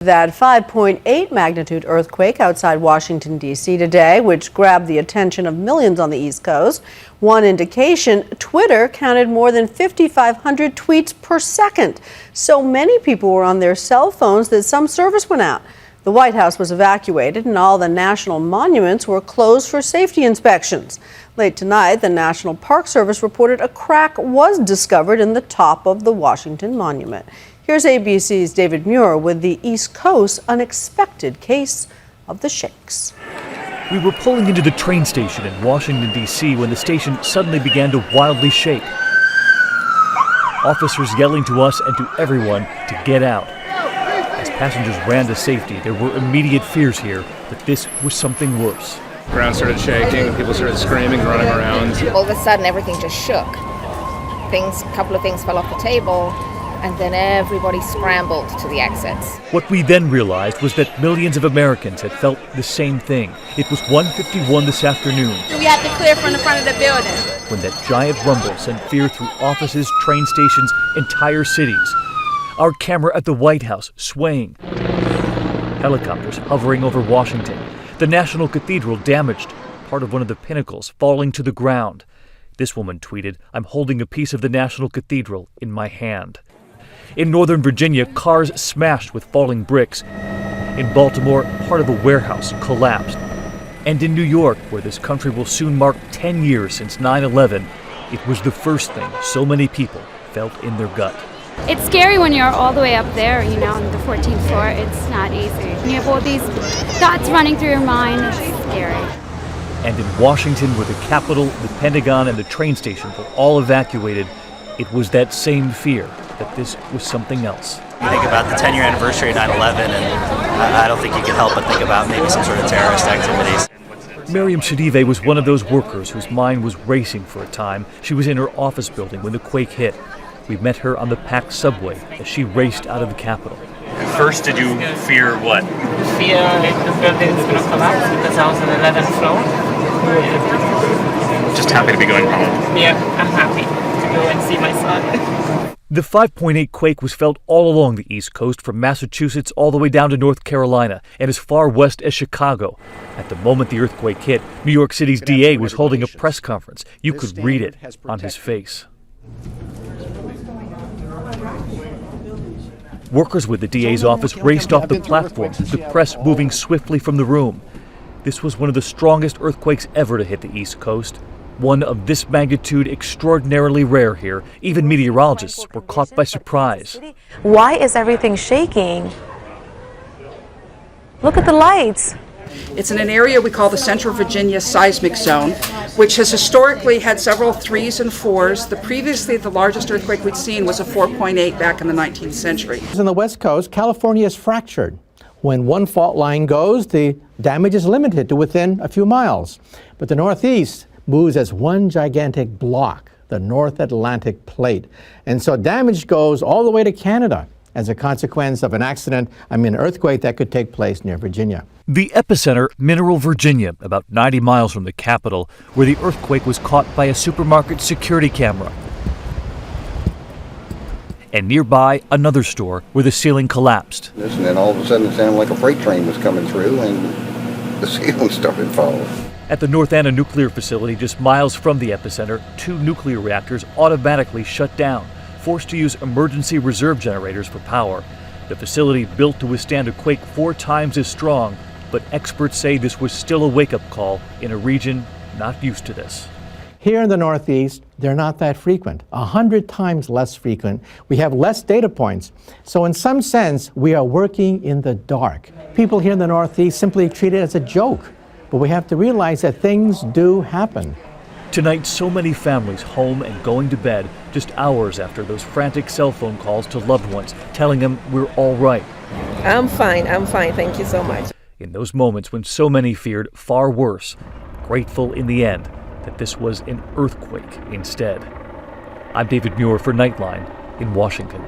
That 5.8 magnitude earthquake outside Washington, D.C. today, which grabbed the attention of millions on the East Coast. One indication, Twitter counted more than 5,500 tweets per second. So many people were on their cell phones that some service went out. The White House was evacuated and all the national monuments were closed for safety inspections. Late tonight, the National Park Service reported a crack was discovered in the top of the Washington Monument. Here's ABC's David Muir with the East Coast's unexpected case of the shakes. We were pulling into the train station in Washington, D.C. when the station suddenly began to wildly shake. Officers yelling to us and to everyone to get out. As passengers ran to safety, there were immediate fears here that this was something worse. The ground started shaking, people started screaming, running around. All of a sudden, everything just shook. A couple of things fell off the table, and then everybody scrambled to the exits. What we then realized was that millions of Americans had felt the same thing. It was 1:51 this afternoon. We had to clear from the front of the building. When that giant rumble sent fear through offices, train stations, entire cities. Our camera at the White House swaying. Helicopters hovering over Washington. The National Cathedral damaged, part of one of the pinnacles falling to the ground. This woman tweeted, "I'm holding a piece of the National Cathedral in my hand." In Northern Virginia, cars smashed with falling bricks. In Baltimore, part of a warehouse collapsed. And in New York, where this country will soon mark 10 years since 9/11, it was the first thing so many people felt in their gut. It's scary when you're all the way up there, on the 14th floor. It's not easy. You have all these thoughts running through your mind. It's scary. And in Washington, where the Capitol, the Pentagon, and the train station were all evacuated, it was that same fear that this was something else. You think about the 10-year anniversary of 9/11, and I don't think you can help but think about maybe some sort of terrorist activities. Miriam Shadive was one of those workers whose mind was racing for a time. She was in her office building when the quake hit. We met her on the packed subway as she raced out of the Capitol. First, did you fear what? Fear the building is going to collapse because I was on the 11th floor. Just happy to be going home. Yeah, I'm happy to go and see my son. The 5.8 quake was felt all along the East Coast, from Massachusetts all the way down to North Carolina and as far west as Chicago. At the moment the earthquake hit, New York City's DA was holding a press conference. You could read it on his face. Workers with the DA's office raced off the platform, the press moving swiftly from the room. This was one of the strongest earthquakes ever to hit the East Coast. One of this magnitude, extraordinarily rare here. Even meteorologists were caught by surprise. Why is everything shaking? Look at the lights. It's in an area we call the Central Virginia Seismic Zone, which has historically had several 3s and 4s. Previously, the largest earthquake we'd seen was a 4.8 back in the 19th century. On the West Coast, California is fractured. When one fault line goes, the damage is limited to within a few miles. But the Northeast moves as one gigantic block, the North Atlantic Plate. And so damage goes all the way to Canada as a consequence of an earthquake that could take place near Virginia. The epicenter, Mineral, Virginia, about 90 miles from the capital, where the earthquake was caught by a supermarket security camera. And nearby, another store where the ceiling collapsed. And then all of a sudden it sounded like a freight train was coming through and the ceiling started falling. At the North Anna nuclear facility, just miles from the epicenter, 2 nuclear reactors automatically shut down, forced to use emergency reserve generators for power. The facility, built to withstand a quake 4 times as strong, but experts say this was still a wake-up call in a region not used to this. Here in the Northeast, they're not that frequent, 100 times less frequent. We have less data points. So in some sense, we are working in the dark. People here in the Northeast simply treat it as a joke, but we have to realize that things do happen. Tonight, so many families home and going to bed just hours after those frantic cell phone calls to loved ones, telling them we're all right. I'm fine, thank you so much. In those moments when so many feared far worse, grateful in the end that this was an earthquake instead. I'm David Muir for Nightline in Washington.